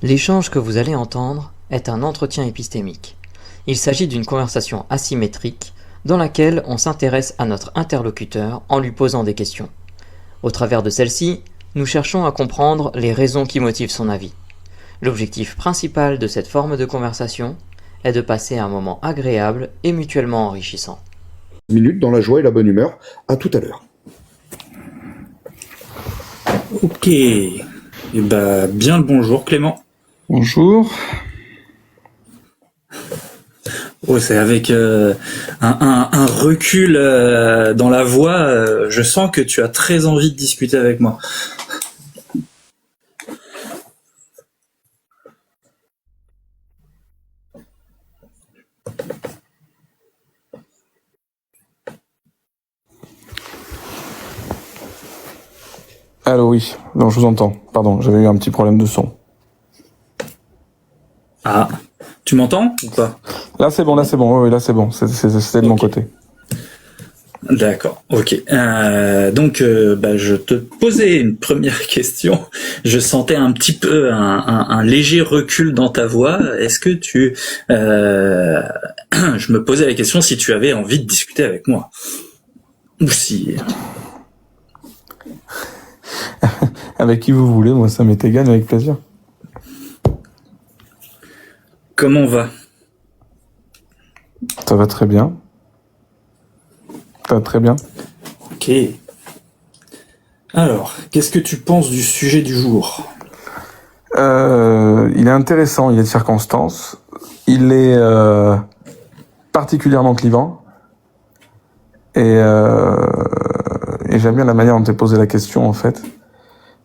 L'échange que vous allez entendre est un entretien épistémique. Il s'agit d'une conversation asymétrique dans laquelle on s'intéresse à notre interlocuteur en lui posant des questions. Au travers de celle-ci, nous cherchons à comprendre les raisons qui motivent son avis. L'objectif principal de cette forme de conversation est de passer un moment agréable et mutuellement enrichissant. Minutes dans la joie et la bonne humeur. À tout à l'heure. Ok. Bien le bonjour Clément. Bonjour. Oh, c'est avec un recul dans la voix, je sens que tu as très envie de discuter avec moi. Allô, oui. Non, je vous entends. Pardon, j'avais eu un petit problème de son. Ah, tu m'entends ou pas? Là, c'est bon. Oui, là, c'est bon. C'était de mon côté. D'accord, ok. Je te posais une première question. Je sentais un petit peu un léger recul dans ta voix. Est-ce que je me posais la question si tu avais envie de discuter avec moi. Ou si... Avec qui vous voulez, moi, ça m'est égal, avec plaisir. Comment va? Ça va très bien. Ça va très bien. Ok. Alors, qu'est-ce que tu penses du sujet du jour? Il est intéressant, il est de circonstance. Il est particulièrement clivant. Et j'aime bien la manière dont tu as posé la question, en fait.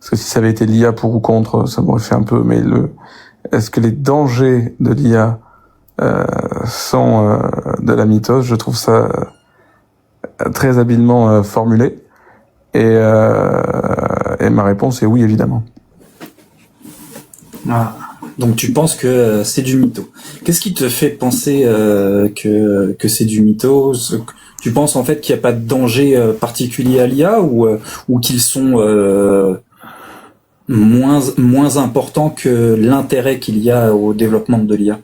Parce que si ça avait été l'IA pour ou contre, ça m'aurait fait un peu... Mais est-ce que les dangers de l'IA sont de la mitose? Je trouve ça très habilement formulé. Et ma réponse est oui, évidemment. Ah, donc tu penses que c'est du mytho. Qu'est-ce qui te fait penser que c'est du mytho? Tu penses en fait qu'il n'y a pas de danger particulier à l'IA ou qu'ils sont moins importants que l'intérêt qu'il y a au développement de l'IA?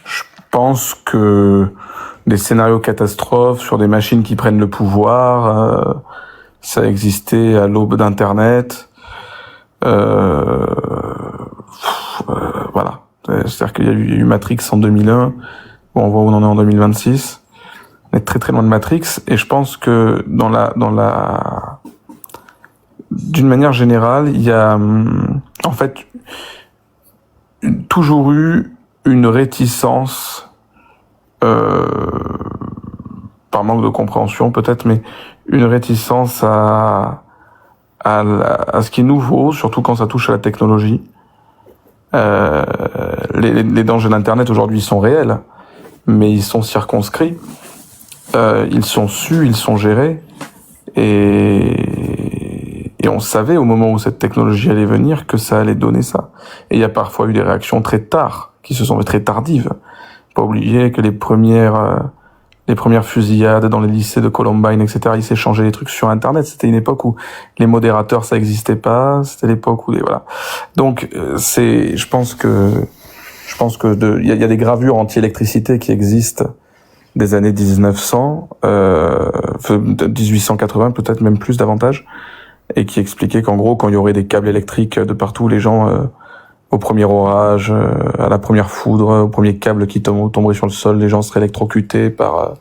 Je pense que des scénarios catastrophes sur des machines qui prennent le pouvoir, ça a existé à l'aube d'Internet. Voilà. C'est-à-dire qu'il y a eu Matrix en 2001. Bon, on voit où on en est en 2026. On est très très loin de Matrix. Et je pense que d'une manière générale, il y a en fait toujours eu une réticence, par manque de compréhension peut-être, mais une réticence à ce qui est nouveau, surtout quand ça touche à la technologie. Les dangers d'Internet aujourd'hui sont réels, mais ils sont circonscrits, ils sont sus, ils sont gérés, et on savait au moment où cette technologie allait venir que ça allait donner ça. Et il y a parfois eu des réactions très tard, qui se sont fait très tardives. Pas oublier que les premières fusillades dans les lycées de Columbine, etc., ils s'échangeaient des trucs sur Internet. C'était une époque où les modérateurs, ça existait pas. C'était l'époque où voilà. Donc, je pense que il y a des gravures anti-électricité qui existent des années 1900, 1880, peut-être même plus davantage, et qui expliquaient qu'en gros, quand il y aurait des câbles électriques de partout, les gens, au premier orage, à la première foudre, au premier câble qui tomberait sur le sol, les gens seraient électrocutés par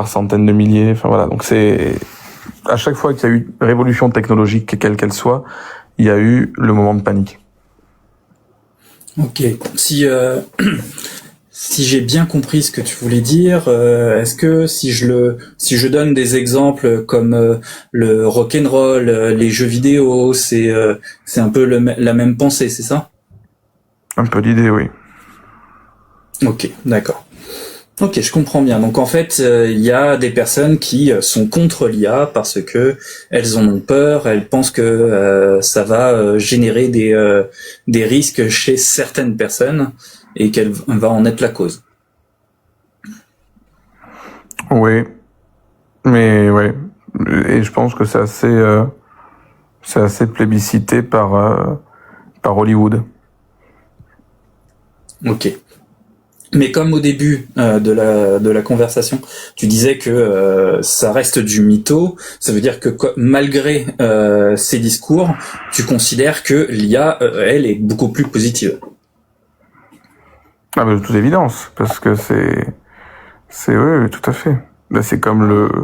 centaines de milliers. Enfin voilà, donc c'est à chaque fois qu'il y a eu révolution technologique, quelle qu'elle soit, il y a eu le moment de panique. Ok. Si j'ai bien compris ce que tu voulais dire, est-ce que si je donne des exemples comme le rock'n'roll, les jeux vidéo, c'est un peu la même pensée, c'est ça? Un peu l'idée, oui. Ok, d'accord. Ok, je comprends bien. Donc en fait, il y a des personnes qui sont contre l'IA parce que elles en ont peur, elles pensent que ça va générer des risques chez certaines personnes et qu'elle va en être la cause. Oui, mais ouais, et je pense que c'est assez plébiscité par Hollywood. Ok. Mais comme au début de la conversation, tu disais que ça reste du mytho, ça veut dire que malgré ces discours, tu considères que l'IA, elle, est beaucoup plus positive. Ah, mais de toute évidence, parce que oui, tout à fait. Ben, c'est comme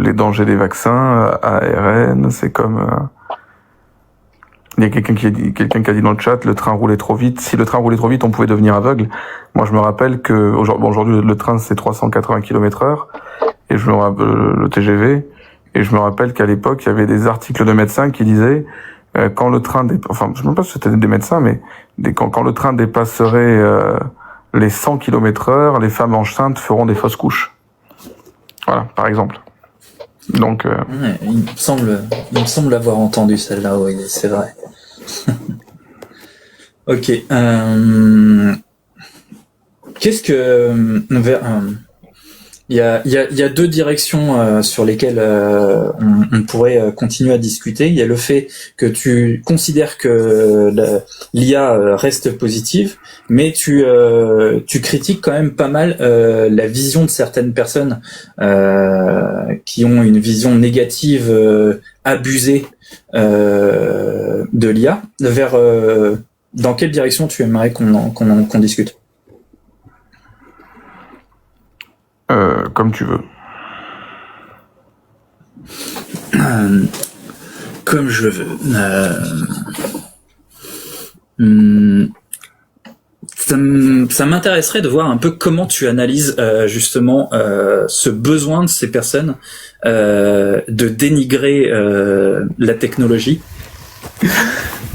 les dangers des vaccins, ARN, c'est comme, il y a quelqu'un qui a dit dans le chat, le train roulait trop vite. Si le train roulait trop vite, on pouvait devenir aveugle. Moi, je me rappelle que aujourd'hui, le train c'est 380 km/h et je me rappelle le TGV. Et je me rappelle qu'à l'époque, il y avait des articles de médecins qui disaient quand le train, enfin, je ne sais même pas si c'était des médecins, mais quand le train dépasserait les 100 km/h, les femmes enceintes feront des fausses couches. Voilà, par exemple. Donc, ouais, il me semble avoir entendu celle-là, oui, c'est vrai. Ok. Qu'est-ce que il y a deux directions sur lesquelles on pourrait continuer à discuter. Il y a le fait que tu considères que l'IA reste positive, mais tu critiques quand même pas mal la vision de certaines personnes qui ont une vision négative abusée de l'IA. Dans quelle direction tu aimerais qu'on discute? Comme tu veux. Comme je veux. Ça m'intéresserait de voir un peu comment tu analyses justement ce besoin de ces personnes de dénigrer la technologie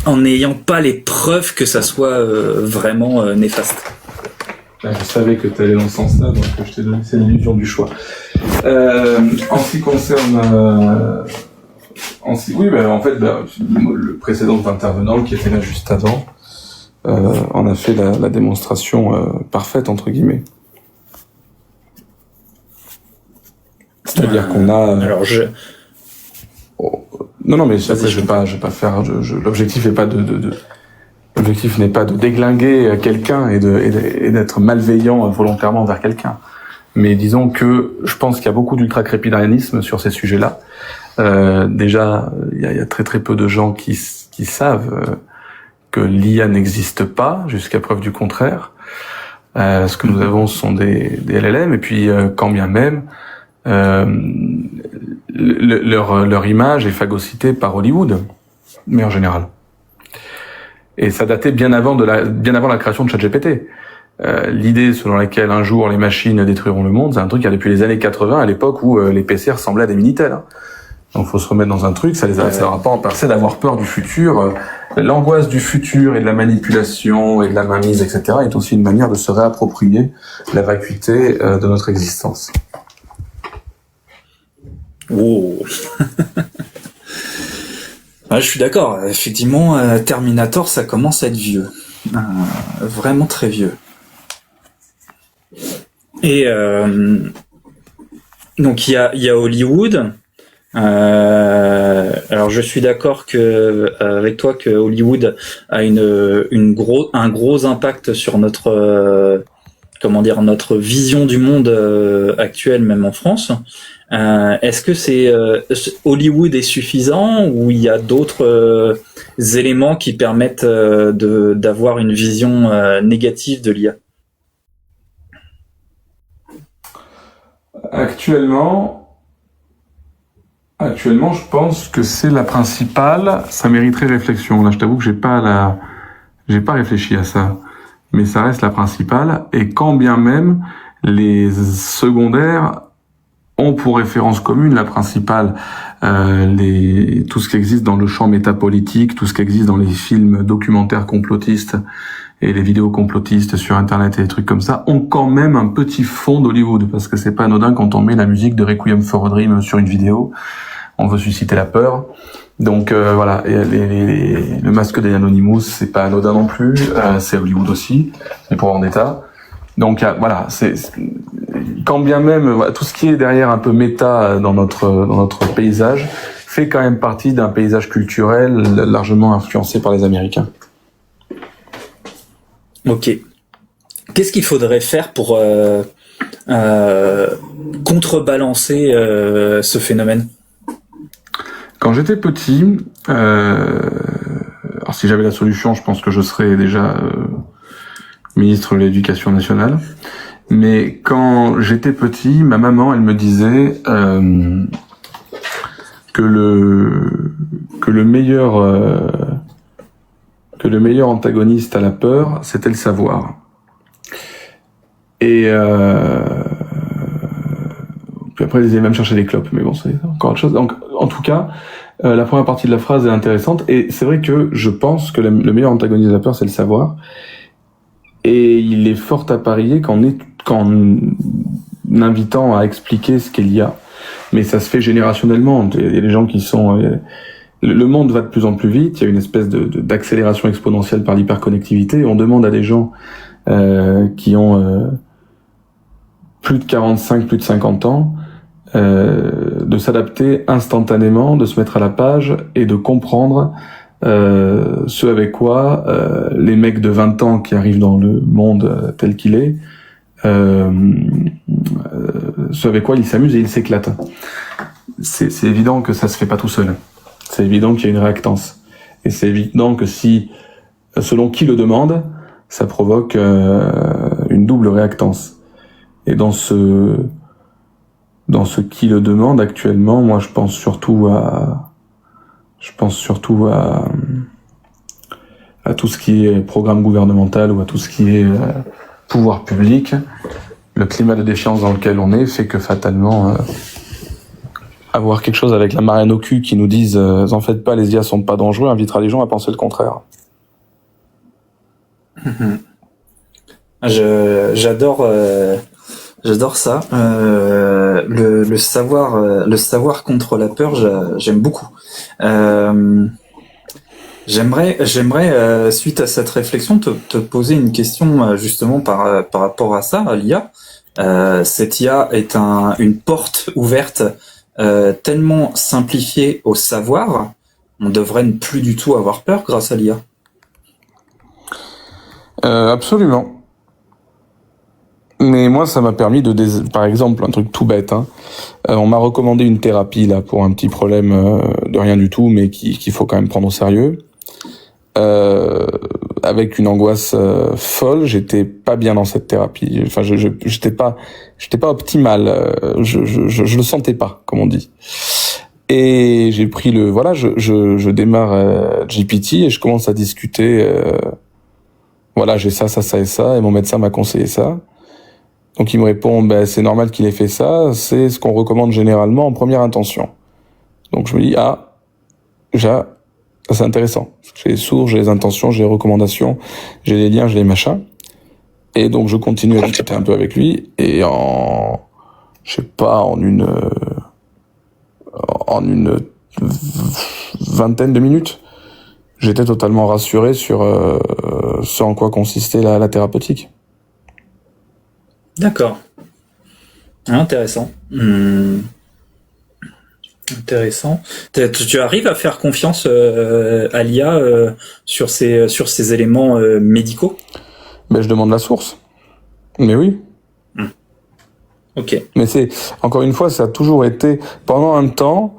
en n'ayant pas les preuves que ça soit vraiment néfaste. Je savais que tu allais dans ce sens-là, donc je t'ai donné cette illusion du choix. En ce qui concerne... oui, ben, en fait, le précédent intervenant qui était là juste avant, on a fait la démonstration parfaite, entre guillemets. C'est-à-dire qu'on a... Alors Non, mais après, je vais pas faire... L'objectif n'est pas L'objectif n'est pas de déglinguer quelqu'un et d'être malveillant volontairement envers quelqu'un. Mais disons que je pense qu'il y a beaucoup d'ultra-crépidarianisme sur ces sujets-là. Déjà, il y a très très peu de gens qui savent que l'IA n'existe pas, jusqu'à preuve du contraire. Ce que nous avons, ce sont des LLM, et puis quand bien même, leur image est phagocytée par Hollywood, mais en général. Et ça datait bien avant la création de ChatGPT. L'idée selon laquelle un jour les machines détruiront le monde, c'est un truc qui a depuis les années 80, à l'époque où les PC ressemblaient à des Minitel. Hein. Donc faut se remettre dans un truc, ça leur a pas empêché d'avoir peur du futur. L'angoisse du futur et de la manipulation et de la mainmise, etc. est aussi une manière de se réapproprier la vacuité de notre existence. Oh. Je suis d'accord, effectivement, Terminator, ça commence à être vieux. Vraiment très vieux. Et donc il y a Hollywood. Alors je suis d'accord avec toi que Hollywood a un gros impact sur notre notre vision du monde actuel, même en France. Est-ce que Hollywood est suffisant ou il y a d'autres éléments qui permettent d'avoir une vision négative de l'IA? Actuellement, je pense que c'est la principale. Ça mériterait réflexion. Là, je t'avoue que j'ai pas réfléchi à ça, mais ça reste la principale. Et quand bien même les secondaires ont pour référence commune la principale, tout ce qui existe dans le champ métapolitique, tout ce qui existe dans les films documentaires complotistes et les vidéos complotistes sur Internet et des trucs comme ça, ont quand même un petit fond d'Hollywood, parce que c'est pas anodin quand on met la musique de Requiem for a Dream sur une vidéo. On veut susciter la peur. Donc voilà, et le masque des Anonymous, c'est pas anodin non plus, c'est Hollywood aussi, c'est pour Vendetta. Donc voilà, c'est quand bien même tout ce qui est derrière un peu méta dans notre paysage fait quand même partie d'un paysage culturel largement influencé par les Américains. Ok. Qu'est-ce qu'il faudrait faire pour contrebalancer ce phénomène? Quand j'étais petit, alors si j'avais la solution, je pense que je serais déjà ministre de l'Éducation nationale. Mais quand j'étais petit, ma maman, elle me disait que le meilleur antagoniste à la peur, c'était le savoir. Et puis après, ils allaient même chercher des clopes, mais bon, c'est encore autre chose. Donc, en tout cas, la première partie de la phrase est intéressante, et c'est vrai que je pense que le meilleur antagoniste de la peur, c'est le savoir. Et il est fort à parier qu'en invitant à expliquer ce qu'il y a, mais ça se fait générationnellement. Il y a des gens qui sont... le monde va de plus en plus vite, il y a une espèce d'accélération exponentielle par l'hyperconnectivité. On demande à des gens qui ont plus de 45, plus de 50 ans, de s'adapter instantanément, de se mettre à la page et de comprendre ce avec quoi les mecs de 20 ans qui arrivent dans le monde tel qu'il est, ce avec quoi ils s'amusent et ils s'éclatent. C'est évident que ça se fait pas tout seul. C'est évident qu'il y a une réactance. Et c'est évident que si, selon qui le demande, ça provoque une double réactance. Et dans ce qui le demande actuellement, moi je pense surtout à tout ce qui est programme gouvernemental ou à tout ce qui est pouvoir public. Le climat de défiance dans lequel on est fait que fatalement avoir quelque chose avec la marraine au cul qui nous dise en faites pas, les IA sont pas dangereux, invitera les gens à penser le contraire. J'adore ça. Le savoir contre la peur, j'aime beaucoup. J'aimerais suite à cette réflexion te poser une question justement par rapport à ça, à l'IA. Cette IA est une porte ouverte tellement simplifiée au savoir, on devrait ne plus du tout avoir peur grâce à l'IA. Absolument. Mais moi, ça m'a permis par exemple, un truc tout bête, on m'a recommandé une thérapie là pour un petit problème de rien du tout, mais qu'il faut quand même prendre au sérieux. Avec une angoisse folle, j'étais pas bien dans cette thérapie. Enfin, j'étais pas optimal. Je le sentais pas, comme on dit. Et j'ai pris je démarre GPT et je commence à discuter. J'ai ça et ça, et mon médecin m'a conseillé ça. Donc il me répond, c'est normal qu'il ait fait ça, c'est ce qu'on recommande généralement en première intention. Donc je me dis, c'est intéressant. J'ai les sources, j'ai les intentions, j'ai les recommandations, j'ai les liens, j'ai les machins. Et donc je continue à discuter un peu avec lui, et en une vingtaine de minutes, j'étais totalement rassuré sur ce en quoi consistait la thérapeutique. D'accord. Intéressant. Intéressant. Tu arrives à faire confiance à l'IA sur ces éléments médicaux? Je demande la source. Mais oui. Ok. Mais encore une fois, ça a toujours été pendant un temps,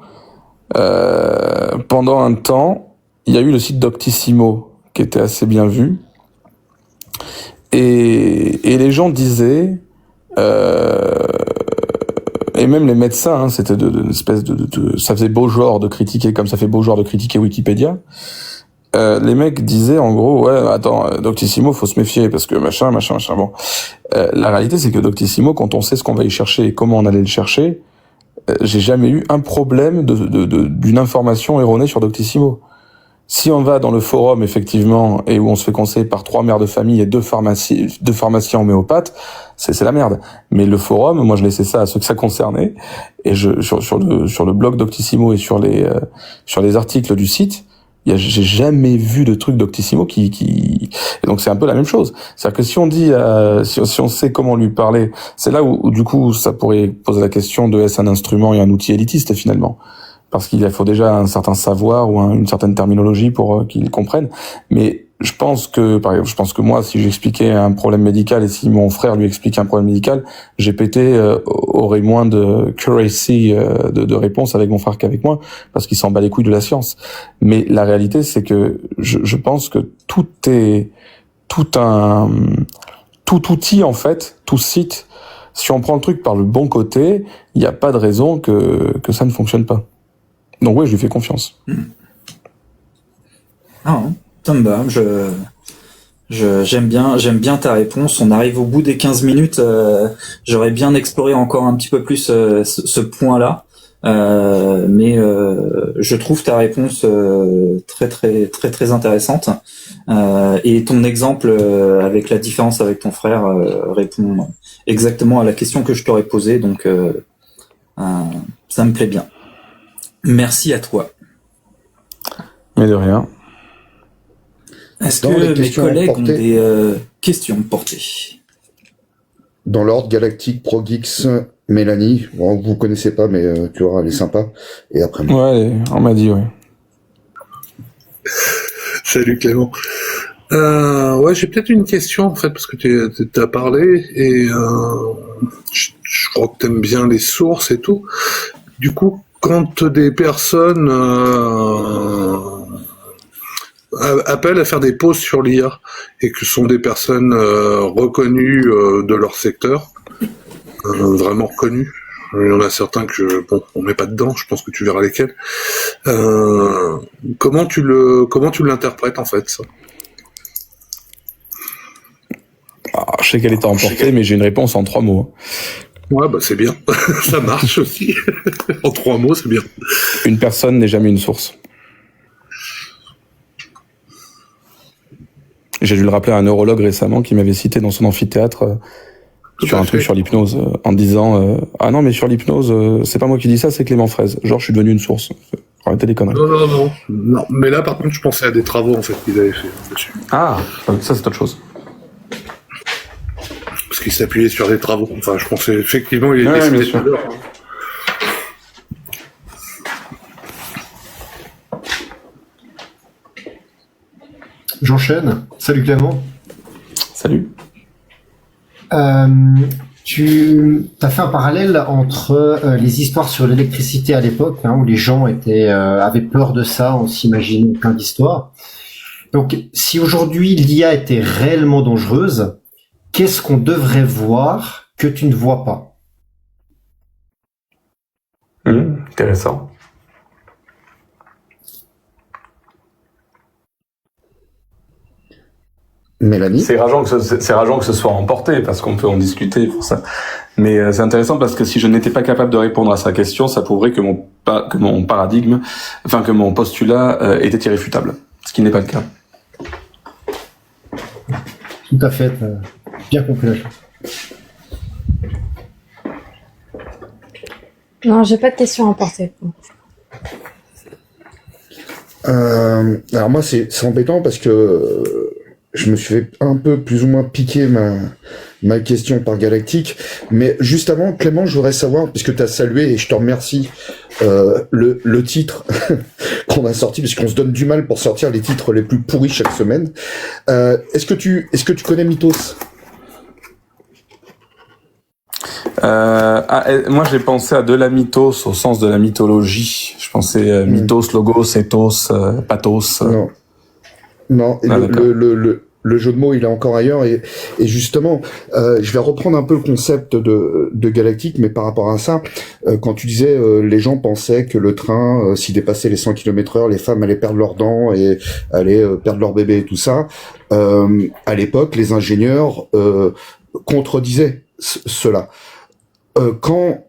il y a eu le site Doctissimo qui était assez bien vu. Et les gens disaient, et même les médecins, c'était une espèce ça faisait beau genre de critiquer, comme ça fait beau genre de critiquer Wikipédia. Les mecs disaient en gros, Doctissimo, faut se méfier parce que machin. Bon, la réalité c'est que Doctissimo, quand on sait ce qu'on va y chercher et comment on allait le chercher, j'ai jamais eu un problème d'une information erronée sur Doctissimo. Si on va dans le forum, effectivement, et où on se fait conseiller par 3 mères de famille et 2 pharmaciens homéopathes, c'est la merde. Mais le forum, moi, je laissais ça à ceux que ça concernait. Et sur le blog Doctissimo et sur les articles du site, j'ai jamais vu de truc Doctissimo et donc c'est un peu la même chose. C'est-à-dire que si on dit, si on sait comment lui parler, c'est là où du coup, ça pourrait poser la question de est-ce un instrument et un outil élitiste, finalement. Parce qu'il faut déjà un certain savoir ou une certaine terminologie pour qu'ils comprennent. Mais je pense que moi, si j'expliquais un problème médical et si mon frère lui explique un problème médical, GPT aurait moins de accuracy de réponse avec mon frère qu'avec moi, parce qu'il s'en bat les couilles de la science. Mais la réalité, c'est que je pense que tout outil, en fait, tout site, si on prend le truc par le bon côté, il n'y a pas de raison que ça ne fonctionne pas. Donc oui, je lui fais confiance. Ah, ça me va. J'aime bien ta réponse. On arrive au bout des 15 minutes. J'aurais bien exploré encore un petit peu plus ce point-là. Mais je trouve ta réponse très intéressante. Et ton exemple avec la différence avec ton frère répond exactement à la question que je t'aurais posée. Donc ça me plaît bien. Merci à toi. Mais de rien. Est-ce que mes collègues ont des questions portées? Dans l'ordre galactique, ProGeeks, Mélanie, bon, vous connaissez pas, mais tu vois, elle est sympa. Et après moi. Ouais, on m'a dit, ouais. Salut Clément. Ouais, j'ai peut-être une question en fait parce que tu as parlé et je crois que t'aimes bien les sources et tout. Du coup, quand des personnes appellent à faire des pauses sur l'IA et que ce sont des personnes reconnues de leur secteur, vraiment reconnues. Il y en a certains que on met pas dedans. Je pense que tu verras lesquels. Comment tu l'interprètes en fait ça? Je sais qu'elle est à emporter, mais j'ai une réponse en 3 mots. Ouais, bah c'est bien. Ça marche aussi. En 3 mots, c'est bien. Une personne n'est jamais une source. J'ai dû le rappeler à un neurologue récemment qui m'avait cité dans son amphithéâtre sur un truc sur l'hypnose en disant ah non mais sur l'hypnose c'est pas moi qui dis ça, c'est Clément Fraise. Genre je suis devenu une source. Arrêtez les conneries. Non. Mais là par contre je pensais à des travaux en fait qu'il avait fait dessus. Ah, ça c'est autre chose. Parce qu'il s'appuyait sur des travaux. Enfin je pensais effectivement il était bien sûr. J'enchaîne. Salut Clément. Salut. Tu as fait un parallèle entre les histoires sur l'électricité à l'époque, où les gens avaient peur de ça, on s'imaginait plein d'histoires. Donc, si aujourd'hui l'IA était réellement dangereuse, qu'est-ce qu'on devrait voir que tu ne vois pas? Intéressant. Mélanie. C'est rageant que ce soit emporté parce qu'on peut en discuter pour ça. Mais c'est intéressant parce que si je n'étais pas capable de répondre à sa question, ça prouverait que mon paradigme, enfin que mon postulat était irréfutable, ce qui n'est pas le cas. Tout à fait, bien compris la chose. Non, j'ai pas de questions à emporter. Alors moi c'est embêtant parce que je me suis fait un peu plus ou moins piquer ma question par Galactique, mais juste avant Clément, je voudrais savoir, puisque tu as salué et je te remercie le titre qu'on a sorti, parce qu'on se donne du mal pour sortir les titres les plus pourris chaque semaine. Est-ce que tu connais Mythos? Moi j'ai pensé à de la mythos au sens de la mythologie. Je pensais mythos, logos, ethos, pathos. Non, et le jeu de mots il est encore ailleurs et justement je vais reprendre un peu le concept de Galactique, mais par rapport à ça, quand tu disais les gens pensaient que le train s'il dépassait les 100 km/h, les femmes allaient perdre leurs dents et allaient perdre leur bébé et tout ça, à l'époque les ingénieurs contredisaient cela. Quand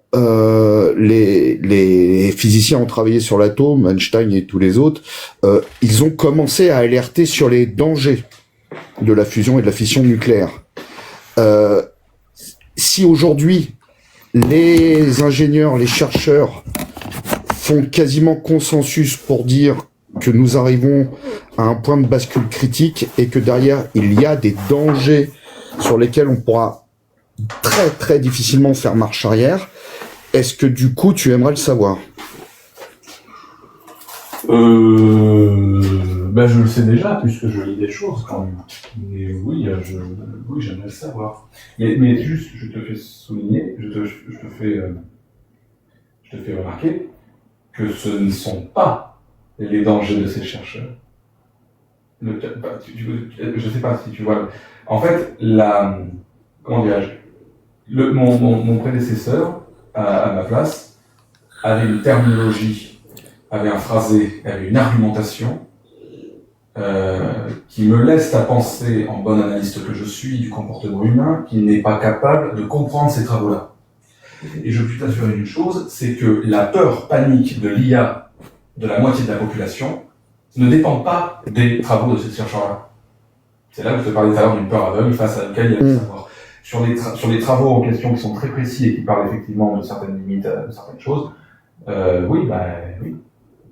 les physiciens ont travaillé sur l'atome, Einstein et tous les autres, ils ont commencé à alerter sur les dangers de la fusion et de la fission nucléaire. Si aujourd'hui les ingénieurs, les chercheurs font quasiment consensus pour dire que nous arrivons à un point de bascule critique et que derrière il y a des dangers sur lesquels on pourra très très difficilement faire marche arrière, est-ce que du coup tu aimerais le savoir? je le sais déjà, puisque je lis des choses quand même. Mais oui, j'aimerais le savoir. Mais juste, je te fais souligner, je te fais remarquer que ce ne sont pas les dangers de ces chercheurs. Je sais pas si tu vois. En fait, comment dirais-je, mon prédécesseur, à ma place, avait une terminologie, avait un phrasé, avait une argumentation qui me laisse à penser, en bon analyste que je suis du comportement humain, qu'il n'est pas capable de comprendre ces travaux-là. Et je puis t'assurer une chose, c'est que la peur panique de l'IA de la moitié de la population ne dépend pas des travaux de ces chercheurs-là. C'est là que je te parlais tout à l'heure d'une peur aveugle face à laquelle il y a du savoir. Sur les travaux en question qui sont très précis et qui parlent effectivement de certaines limites, de certaines choses, oui,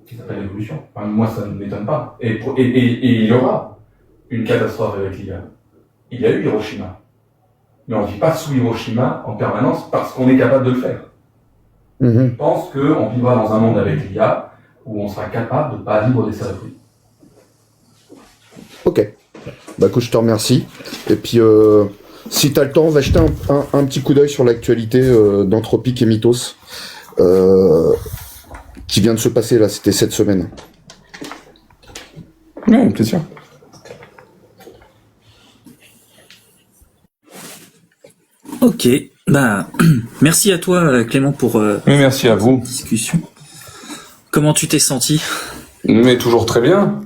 qui s'appelle l'évolution. Enfin, moi, ça ne m'étonne pas. Et il y aura une catastrophe avec l'IA. Il y a eu Hiroshima. Mais on ne vit pas sous Hiroshima en permanence parce qu'on est capable de le faire. Je pense qu'on vivra dans un monde avec l'IA où on sera capable de ne pas vivre des saloperies. Ok. Bah écoute, je te remercie. Et puis, si tu as le temps, va jeter un petit coup d'œil sur l'actualité d'Anthropique et Mythos qui vient de se passer là, c'était cette semaine. Oui, avec plaisir. Ok, merci à toi Clément pour merci à vous. Discussion. Comment tu t'es senti? Mais toujours très bien.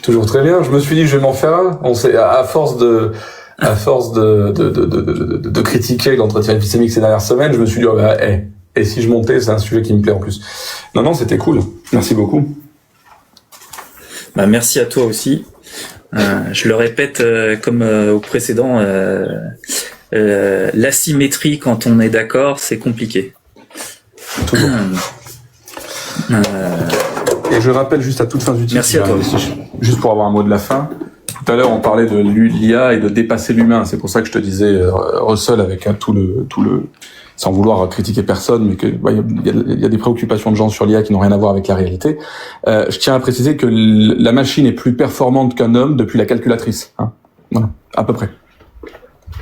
Toujours très bien. Je me suis dit je vais m'en faire un. À force de critiquer l'entretien épistémique ces dernières semaines, je me suis dit et si je montais, c'est un sujet qui me plaît en plus. Non, c'était cool. Merci beaucoup. Merci à toi aussi. Je le répète comme au précédent, l'asymétrie quand on est d'accord, c'est compliqué. Toujours. Et je rappelle juste à toute fin d'utilisation. Merci à toi. Juste pour avoir un mot de la fin. Tout à l'heure, on parlait de l'IA et de dépasser l'humain. C'est pour ça que je te disais, Russell, avec tout le, sans vouloir critiquer personne, mais que il y a des préoccupations de gens sur l'IA qui n'ont rien à voir avec la réalité. Je tiens à préciser que la machine est plus performante qu'un homme depuis la calculatrice. Hein. Voilà, à peu près.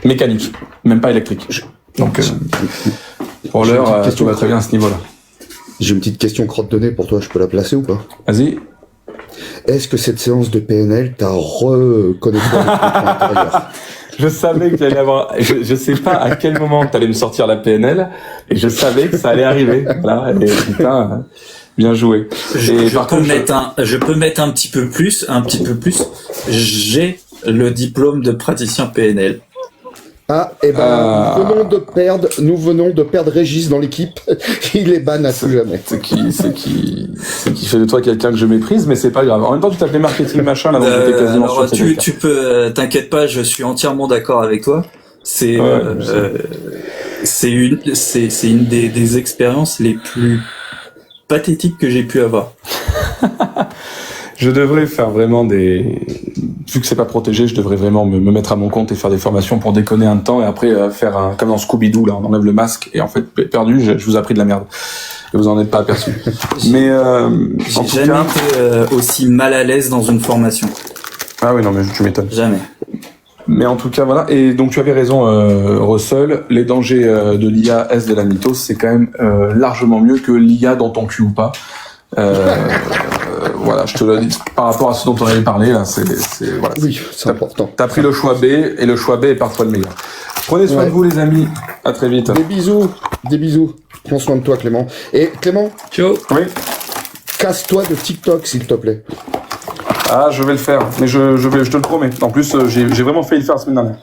Mécanique, même pas électrique. Donc, pour l'heure, tout va très bien à ce niveau-là. J'ai une petite question crotte de nez pour toi, je peux la placer ou pas? Vas-y. Est-ce que cette séance de PNL t'a reconnecté avec ton intérieur? Je savais qu'il allait y avoir, je sais pas à quel moment t'allais me sortir la PNL, et je savais que ça allait arriver. Voilà, et putain, bien joué. Je peux mettre un petit peu plus. J'ai le diplôme de praticien PNL. Ah, nous venons de perdre Régis dans l'équipe. Il est ban à tout jamais. Ce qui fait de toi quelqu'un que je méprise, mais c'est pas grave. En même temps, tu t'appelais marketing machin, là, donc j'étais quasiment sûr. Tu peux, t'inquiète pas, je suis entièrement d'accord avec toi. C'est une des expériences les plus pathétiques que j'ai pu avoir. Je devrais faire vraiment vu que c'est pas protégé, je devrais vraiment me mettre à mon compte et faire des formations pour déconner un temps et après faire comme dans Scooby-Doo, là, on enlève le masque et en fait, perdu, je vous ai appris de la merde. Et vous en êtes pas aperçu. Mais, j'ai jamais été aussi mal à l'aise dans une formation. Ah oui, non, mais tu m'étonnes. Jamais. Mais en tout cas, voilà. Et donc, tu avais raison, Russell. Les dangers de l'IA S de la mythos, c'est quand même largement mieux que l'IA dans ton cul ou pas. Voilà, je te le dis par rapport à ce dont on avait parlé là, voilà. Oui, c'est important. T'as pris le choix B et le choix B est parfois le meilleur. Prenez soin de vous les amis. À très vite. Des bisous. Prends soin de toi Clément. Et Clément. Ciao. Oui. Casse-toi de TikTok s'il te plaît. Ah, je vais le faire, mais je te le promets. En plus, j'ai vraiment failli le faire la semaine dernière.